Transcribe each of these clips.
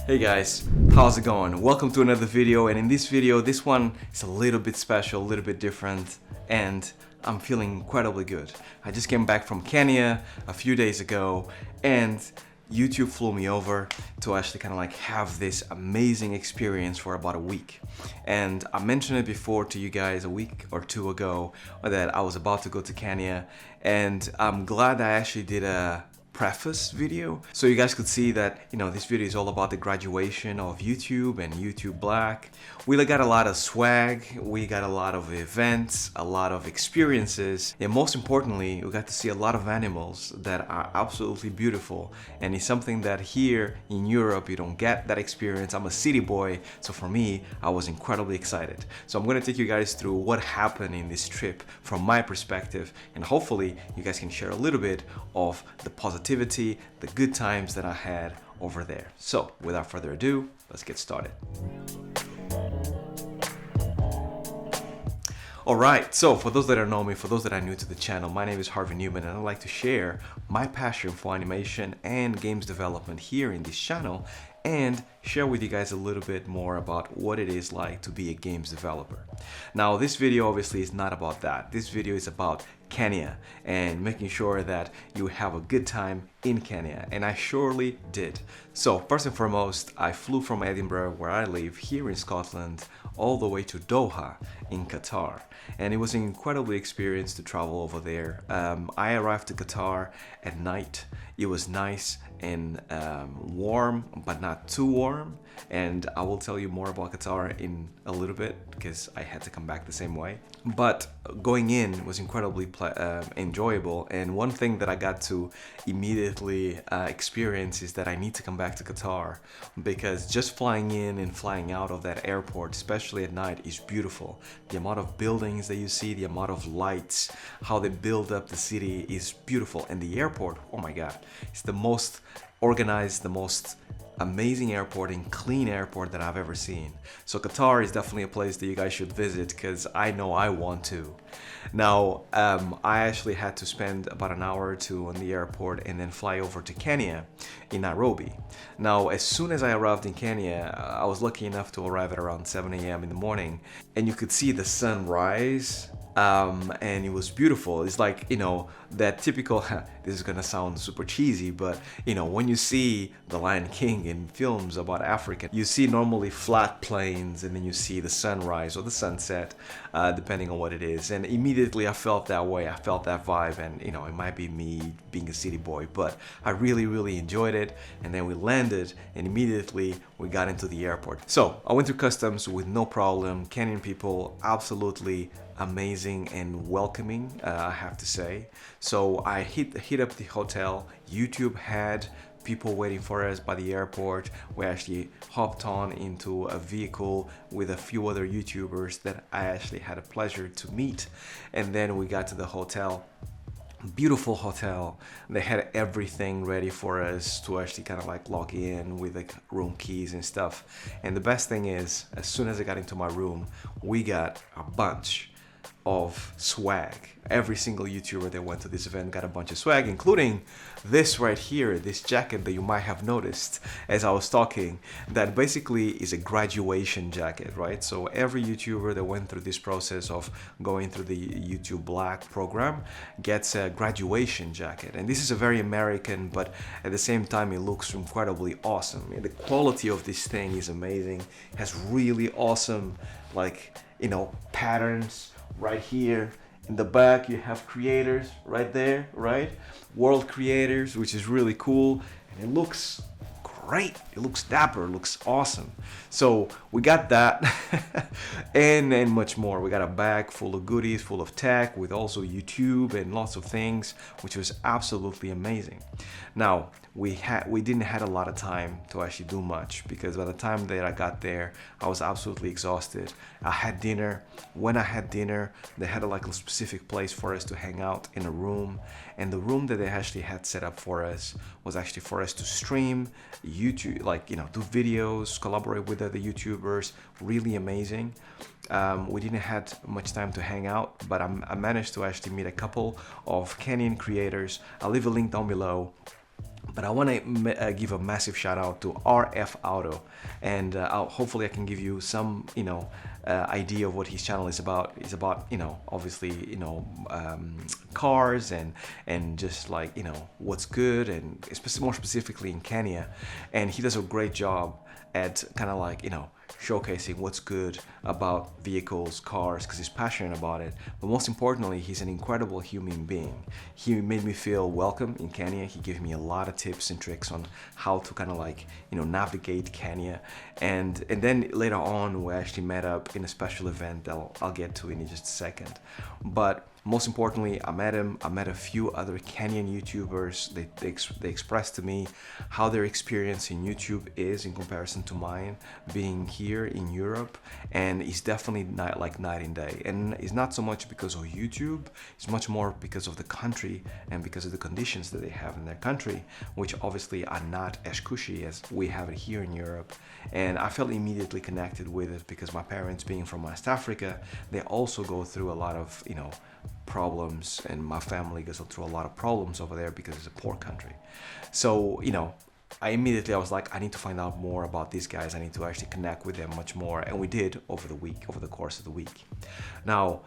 Hey guys, how's it going? Welcome to another video, and in this video, this one is a little bit special, a little bit different, and I'm feeling incredibly good. I just came back from Kenya a few days ago, and YouTube flew me over to actually kind of like have this amazing experience for about a week. And I mentioned it before to you guys a week or two ago that I was about to go to Kenya, and I'm glad I actually did a preface video so you guys could see that, you know, this video is all about the graduation of YouTube and YouTube Black. We got a lot of swag, we got a lot of events, a lot of experiences, and most importantly, we got to see a lot of animals that are absolutely beautiful. And it's something that here in Europe you don't get that experience. I'm a city boy, so for me, I was incredibly excited. So I'm going to take you guys through what happened in this trip from my perspective, and hopefully you guys can share a little bit of the positivity, the good times that I had over there. So without further ado, let's get started. Alright, so for those that don't know me, for those that are new to the channel, my name is Harvey Newman, and I'd like to share my passion for animation and games development here in this channel, and share with you guys a little bit more about what it is like to be a games developer. Now, this video obviously is not about that. This video is about Kenya and making sure that you have a good time in Kenya, and I surely did. So first and foremost, I flew from Edinburgh, where I live here in Scotland, all the way to Doha in Qatar, and it was an incredible experience to travel over there. I arrived to Qatar at night. It was nice and warm, but not too warm, and I will tell you more about Qatar in a little bit because I had to come back the same way. But going in was incredibly enjoyable, and one thing that I got to immediately experience is that I need to come back to Qatar, because just flying in and flying out of that airport, especially at night, is beautiful. The amount of buildings that you see, the amount of lights, how they build up the city is beautiful. And the airport, oh my god, it's the most organized, the most amazing airport and clean airport that I've ever seen. So Qatar is definitely a place that you guys should visit, because I know I want to. Now, I actually had to spend about an hour or two on the airport and then fly over to Kenya in Nairobi. Now, as soon as I arrived in Kenya, I was lucky enough to arrive at around 7 a.m. in the morning, and you could see the sun rise. And it was beautiful. It's like, you know, that typical, this is gonna sound super cheesy, but you know, when you see The Lion King in films about Africa, you see normally flat plains, and then you see the sunrise or the sunset, depending on what it is. And immediately I felt that way. I felt that vibe, and you know, it might be me being a city boy, but I really enjoyed it. And then we landed, and immediately we got into the airport. So I went through customs with no problem. Kenyan people, absolutely amazing and welcoming, I have to say. So I hit up the hotel. YouTube had people waiting for us by the airport. We actually hopped on into a vehicle with a few other YouTubers that I actually had a pleasure to meet, and then we got to the hotel. Beautiful hotel. They had everything ready for us to actually kind of like log in with like room keys and stuff. And the best thing is, as soon as I got into my room, we got a bunch of swag. Every single YouTuber that went to this event got a bunch of swag, including this right here, this jacket that you might have noticed as I was talking, that basically is a graduation jacket, right? So every YouTuber that went through this process of going through the YouTube Black program gets a graduation jacket. And this is a very American, but at the same time it looks incredibly awesome. And the quality of this thing is amazing. It has really awesome, like, you know, patterns. Right here in the back you have creators right there, right? World creators, which is really cool, and it looks great. It looks dapper, it looks awesome. So we got that and much more. We got a bag full of goodies, full of tech, with also YouTube and lots of things, which was absolutely amazing. Now, we didn't have a lot of time to actually do much, because by the time that I got there, I was absolutely exhausted. I had dinner. When I had dinner, they had like a specific place for us to hang out in a room, and the room that they actually had set up for us was actually for us to stream YouTube, like, you know, do videos, collaborate with other YouTubers. Really amazing. We didn't have much time to hang out, but I managed to actually meet a couple of Kenyan creators. I'll leave a link down below. But I want to give a massive shout out to RF Auto, and hopefully I can give you some, idea of what his channel is about. It's about, obviously, cars and just like, what's good, and more specifically in Kenya. And he does a great job at kind of like, showcasing what's good about vehicles, cars, because he's passionate about it. But most importantly, he's an incredible human being. He made me feel welcome in Kenya. He gave me a lot of tips and tricks on how to kind of like, navigate Kenya. And then later on, we actually met up in a special event that I'll get to in just a second. But most importantly, I met him. I met a few other Kenyan YouTubers. They expressed to me how their experience in YouTube is in comparison to mine, being here in Europe. And it's definitely not like night and day. And it's not so much because of YouTube. It's much more because of the country and because of the conditions that they have in their country, which obviously are not as cushy as we have it here in Europe. And I felt immediately connected with it because my parents, being from West Africa, they also go through a lot of, problems, and my family goes through a lot of problems over there because it's a poor country. So, I was like, I need to find out more about these guys. I need to actually connect with them much more. And we did over the course of the week. Now,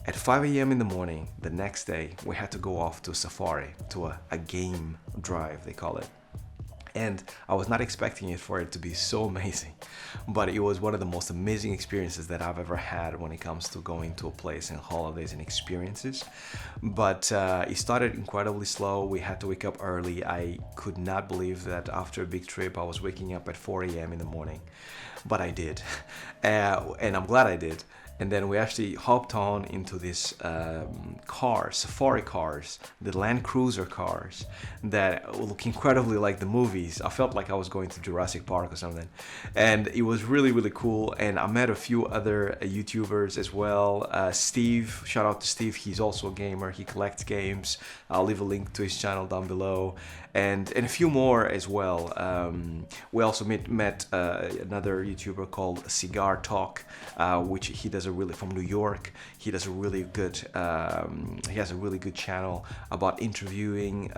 at 5 a.m. in the morning, the next day, we had to go off to a safari, to a game drive, they call it. And I was not expecting it for it to be so amazing, but it was one of the most amazing experiences that I've ever had when it comes to going to a place and holidays and experiences. But it started incredibly slow. We had to wake up early. I could not believe that after a big trip, I was waking up at 4 a.m. in the morning, but I did. And I'm glad I did. And then we actually hopped on into this safari cars, the Land Cruiser cars that look incredibly like the movies. I felt like I was going to Jurassic Park or something. And it was really, really cool. And I met a few other YouTubers as well. Steve, shout out to Steve. He's also a gamer. He collects games. I'll leave a link to his channel down below. And a few more as well. We also met another YouTuber called Cigar Talk, which he does from New York. He does a really good, he has a really good channel about interviewing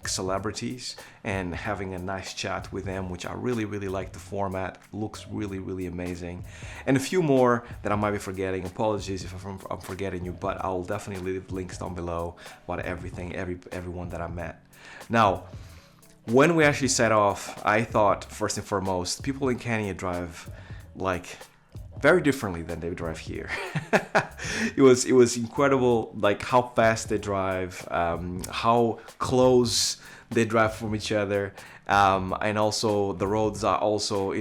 celebrities and having a nice chat with them, which I really, really like the format. Looks really, really amazing. And a few more that I might be forgetting. Apologies if I'm forgetting you, but I'll definitely leave links down below about everyone that I met. Now, when we actually set off, I thought first and foremost, people in Kenya drive like very differently than they drive here. It was incredible, like how fast they drive, how close they drive from each other, and also the roads are also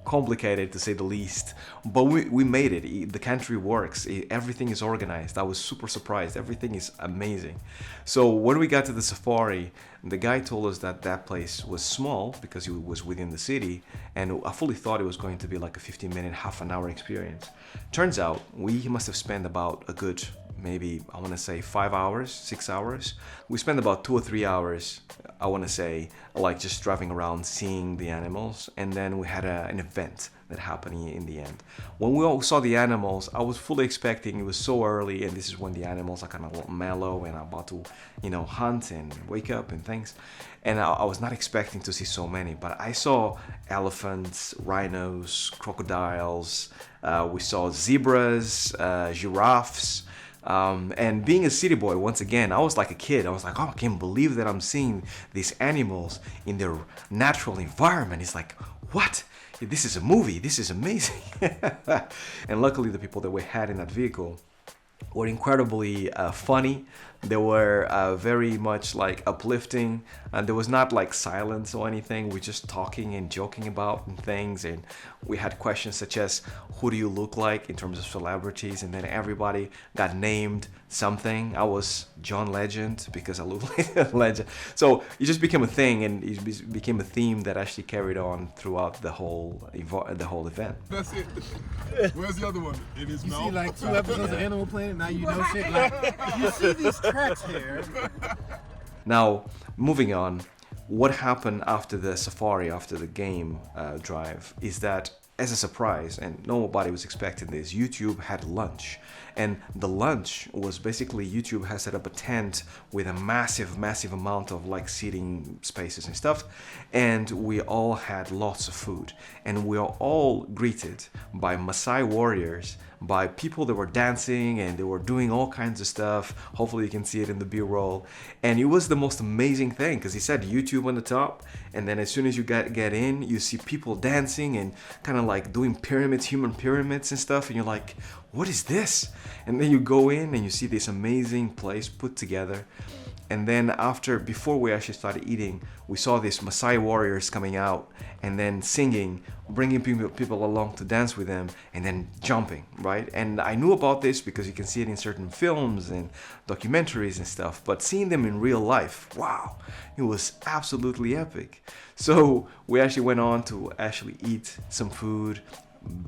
complicated to say the least. But we made it. The country works. Everything is organized. I was super surprised. Everything is amazing. So when we got to the safari, the guy told us that place was small because it was within the city, and I fully thought it was going to be like a 15-minute, half an hour experience. Turns out we must have spent about a good, maybe I want to say 5 hours, 6 hours. We spent about 2 or 3 hours, I want to say, like just driving around seeing the animals. And then we had an event that happened in the end. When we all saw the animals, I was fully expecting, it was so early, and this is when the animals are kind of mellow and about to, hunt and wake up and things. And I was not expecting to see so many, but I saw elephants, rhinos, crocodiles, we saw zebras, giraffes. And being a city boy, once again, I was like a kid. I was like, oh, I can't believe that I'm seeing these animals in their natural environment. It's like, what? This is a movie. This is amazing. And luckily, the people that we had in that vehicle were incredibly funny. They were very much like uplifting, and there was not like silence or anything. We're just talking and joking about things, and we had questions such as, who do you look like in terms of celebrities? And then everybody got named something. I was John Legend because I look like a legend. So it just became a thing, and it became a theme that actually carried on throughout the whole event. That's it. Where's the other one? In his mouth. You see like 2 episodes of Animal Planet, now you know shit. Like, you see these tracks here. Now, moving on, what happened after the safari, after the game drive, is that as a surprise, and nobody was expecting this, YouTube had lunch. And the lunch was basically YouTube has set up a tent with a massive amount of like seating spaces and stuff. And we all had lots of food. And we are all greeted by Maasai warriors, by people that were dancing and they were doing all kinds of stuff. Hopefully you can see it in the B-roll. And it was the most amazing thing because he said YouTube on the top. And then as soon as you get in, you see people dancing and kind of like doing pyramids, human pyramids and stuff. And you're like, what is this? And then you go in and you see this amazing place put together. And then before we actually started eating, we saw these Maasai warriors coming out and then singing, bringing people along to dance with them and then jumping, right? And I knew about this because you can see it in certain films and documentaries and stuff, but seeing them in real life, wow, it was absolutely epic. So we actually went on to actually eat some food,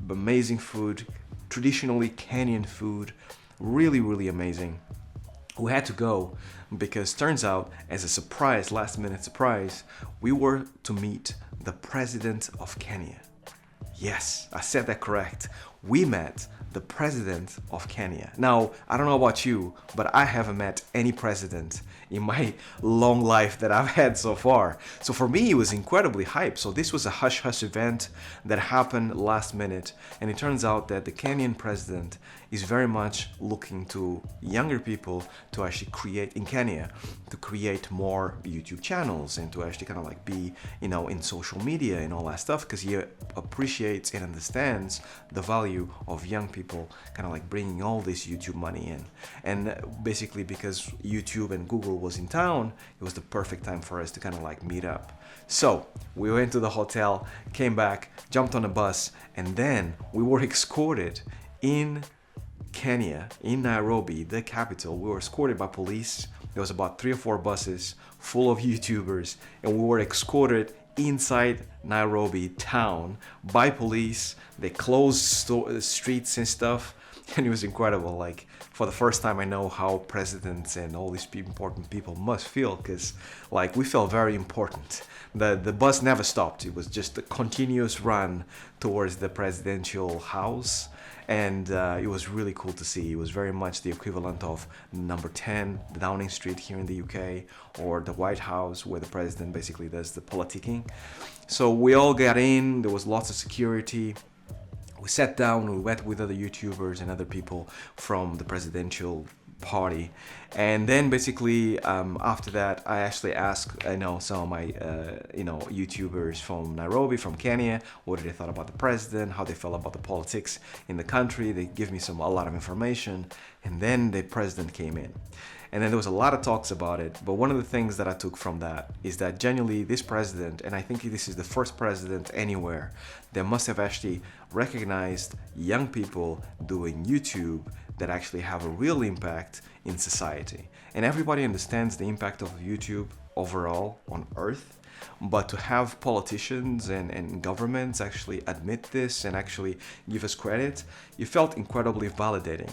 amazing food, traditionally Kenyan food, really amazing. We had to go because turns out, as a surprise, last minute surprise, we were to meet the president of Kenya. Yes, I said that correct. We met the president of Kenya. Now, I don't know about you, but I haven't met any president in my long life that I've had so far. So for me, it was incredibly hype. So this was a hush-hush event that happened last minute. And it turns out that the Kenyan president is very much looking to younger people to actually create in Kenya, to create more YouTube channels and to actually kind of like be, in social media and all that stuff, because he appreciates and understands the value of young people kind of like bringing all this YouTube money in. And basically because YouTube and Google was in town, it was the perfect time for us to kind of like meet up. So we went to the hotel, came back, jumped on a bus, and then we were escorted in Kenya, in Nairobi, the capital. We were escorted by police. There was about 3 or 4 buses full of YouTubers, and we were escorted inside Nairobi town by police. They closed streets and stuff, and it was incredible. Like, for the first time, I know how presidents and all these important people must feel, because like we felt very important. The bus never stopped. It was just a continuous run towards the presidential house. And it was really cool to see. It was very much the equivalent of number 10 Downing Street here in the UK, or the White House where the president basically does the politicking. So we all got in, there was lots of security. We sat down, we met with other YouTubers and other people from the presidential party. And then basically after that, I actually asked some of my YouTubers from Nairobi, from Kenya, what they thought about the president, how they felt about the politics in the country. They give me a lot of information, and then the president came in. And then there was a lot of talks about it, but one of the things that I took from that is that genuinely this president, and I think this is the first president anywhere that must have actually recognized young people doing YouTube that actually have a real impact in society. And everybody understands the impact of YouTube overall on Earth, but to have politicians and governments actually admit this and actually give us credit, it felt incredibly validating.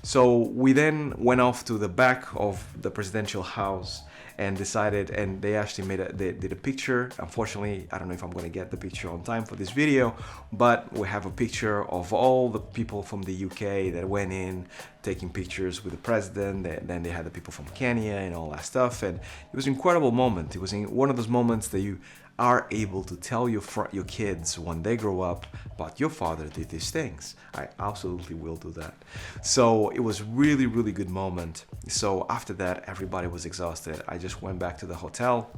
So we then went off to the back of the presidential house and decided, and they actually they did a picture. Unfortunately, I don't know if I'm going to get the picture on time for this video, but we have a picture of all the people from the UK that went in taking pictures with the president. Then they had the people from Kenya and all that stuff, and it was an incredible moment. It was one of those moments that you are able to tell your kids when they grow up, but your father did these things. I absolutely will do that. So it was really good moment. So after that, everybody was exhausted. I just went back to the hotel,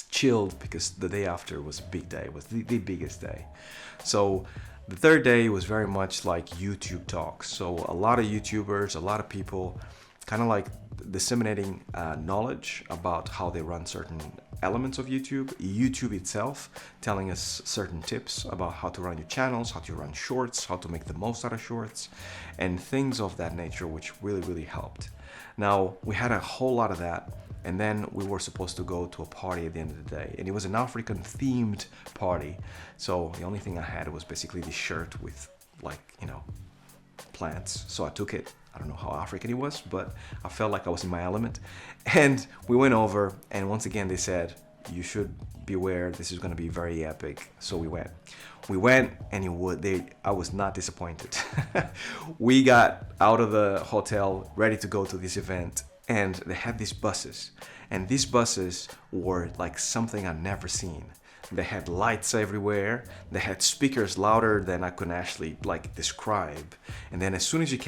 chilled, because the day after was a big day. It was the biggest day. So the third day was very much like YouTube talks. So a lot of YouTubers, a lot of people kind of like disseminating knowledge about how they run certain elements of YouTube itself, telling us certain tips about how to run your channels, how to run shorts, how to make the most out of shorts, and things of that nature, which really helped. Now, we had a whole lot of that, and then we were supposed to go to a party at the end of the day, and it was an African themed party. So the only thing I had was basically this shirt with plants. So I took it. I don't know how African it was, but I felt like I was in my element. And we went over, and once again they said, you should beware, this is going to be very epic. So we went and I was not disappointed. We got out of the hotel ready to go to this event, and they had these buses, and these buses were like something I'd never seen. They had lights everywhere. They had speakers louder than I could actually like describe. And then as soon as you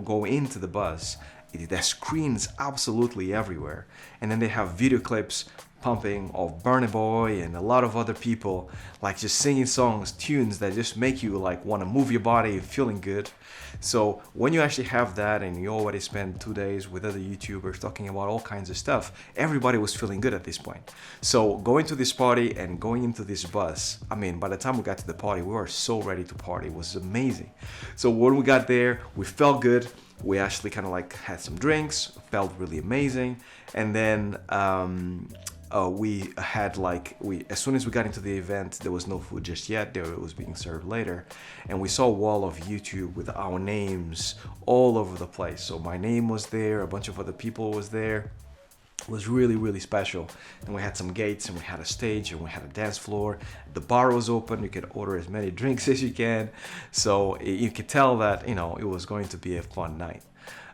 go into the bus, there's screens absolutely everywhere. And then they have video clips pumping of Burna Boy and a lot of other people like just singing songs, tunes that just make you like want to move your body, feeling good. So when you actually have that and you already spend 2 days with other YouTubers talking about all kinds of stuff, everybody was feeling good at this point. So going to this party and going into this bus, I mean, by the time we got to the party, we were so ready to party. It was amazing. So when we got there, we felt good. We actually kind of like had some drinks, felt really amazing. And then we had as soon as we got into the event, there was no food just yet. It was being served later. And we saw a wall of YouTube with our names all over the place. So my name was there, a bunch of other people was there. It was really, really special. And we had some gates, and we had a stage, and we had a dance floor. The bar was open. You could order as many drinks as you can. So you could tell that, it was going to be a fun night.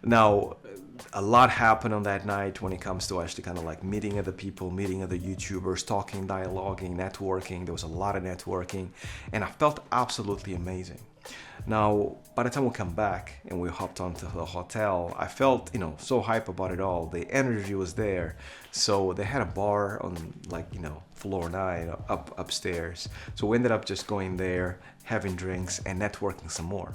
Now, a lot happened on that night when it comes to actually kind of like meeting other people, meeting other YouTubers, talking, dialoguing, networking. There was a lot of networking, and I felt absolutely amazing. Now, by the time we come back and we hopped onto the hotel, I felt, so hype about it all. The energy was there. So they had a bar on floor 9 upstairs. So we ended up just going there, having drinks and networking some more.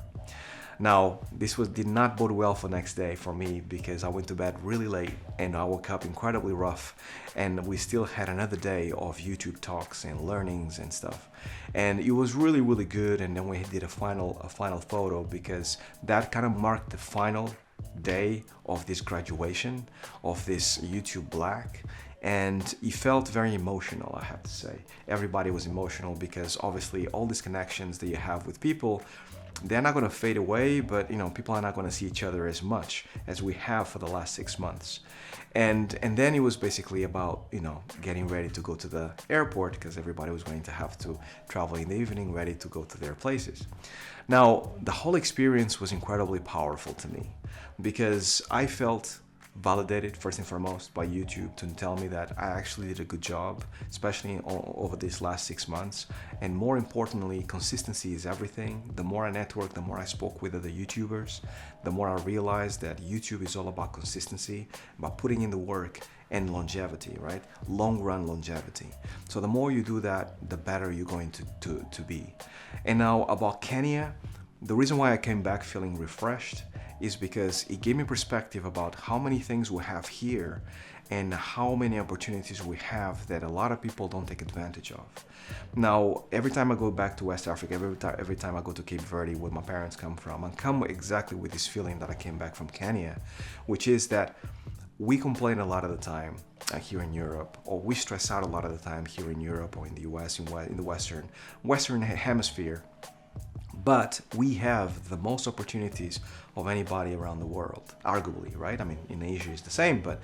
Now, this did not bode well for next day for me because I went to bed really late and I woke up incredibly rough, and we still had another day of YouTube talks and learnings and stuff. And it was really, really good. And then we did a final photo because that kind of marked the final day of this graduation of this YouTube Black. And it felt very emotional, I have to say. Everybody was emotional because obviously all these connections that you have with people, they're not going to fade away, but people are not going to see each other as much as we have for the last 6 months. And then it was basically about getting ready to go to the airport because everybody was going to have to travel in the evening, ready to go to their places. Now, the whole experience was incredibly powerful to me because I felt validated first and foremost by YouTube to tell me that I actually did a good job, especially over these last 6 months. And more importantly, consistency is everything. The more I networked, the more I spoke with other YouTubers, the more I realized that YouTube is all about consistency, about putting in the work and longevity, right? Long run longevity. So the more you do that, the better you're going to be. And now about Kenya, the reason why I came back feeling refreshed is because it gave me perspective about how many things we have here and how many opportunities we have that a lot of people don't take advantage of. Now, every time I go back to West Africa, every time I go to Cape Verde, where my parents come from, I come exactly with this feeling that I came back from Kenya, which is that we complain a lot of the time here in Europe, or we stress out a lot of the time here in Europe or in the US, in the Western Hemisphere. But we have the most opportunities of anybody around the world, arguably, right? I mean, in Asia it's the same, but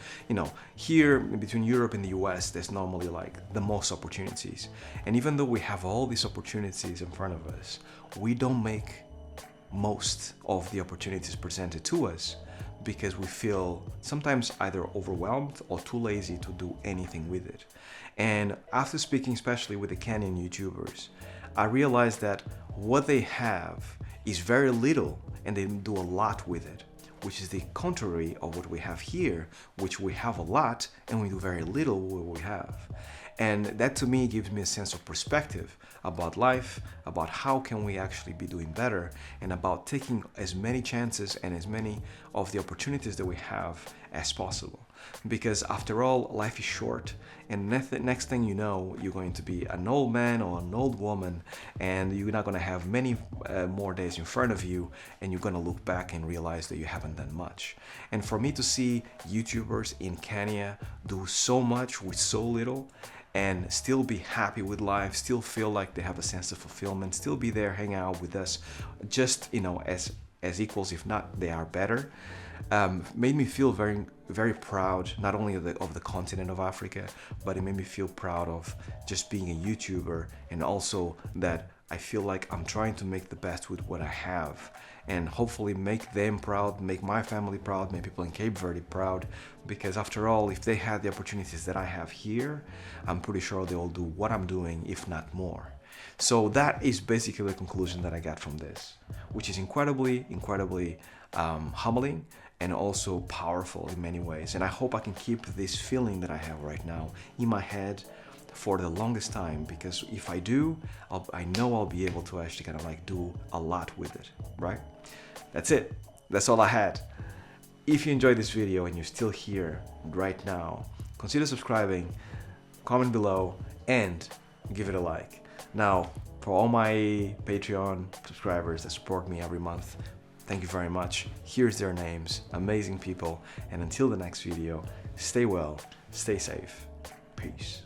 here between Europe and the US, there's normally like the most opportunities. And even though we have all these opportunities in front of us, we don't make most of the opportunities presented to us because we feel sometimes either overwhelmed or too lazy to do anything with it. And after speaking especially with the Kenyan YouTubers, I realized that what they have is very little and they do a lot with it, which is the contrary of what we have here, which we have a lot and we do very little with what we have. And that to me gives me a sense of perspective about life, about how can we actually be doing better, and about taking as many chances and as many of the opportunities that we have as possible. Because after all, life is short, and next thing you know, you're going to be an old man or an old woman, and you're not going to have many more days in front of you, and you're going to look back and realize that you haven't done much. And for me to see YouTubers in Kenya do so much with so little, and still be happy with life, still feel like they have a sense of fulfillment, still be there hanging out with us, just as as equals, if not they are better, made me feel very, very proud, not only of the continent of Africa, but it made me feel proud of just being a YouTuber, and also that I feel like I'm trying to make the best with what I have, and hopefully make them proud, make my family proud, make people in Cape Verde proud, because after all, if they had the opportunities that I have here, I'm pretty sure they will do what I'm doing, if not more. So that is basically the conclusion that I got from this, which is incredibly humbling and also powerful in many ways. And I hope I can keep this feeling that I have right now in my head for the longest time, because if I do, I know I'll be able to actually kind of like do a lot with it, right? That's it. That's all I had. If you enjoyed this video and you're still here right now, consider subscribing, comment below, and give it a like. Now, for all my Patreon subscribers that support me every month, thank you very much. Here's their names, amazing people. And until the next video, stay well, stay safe. Peace.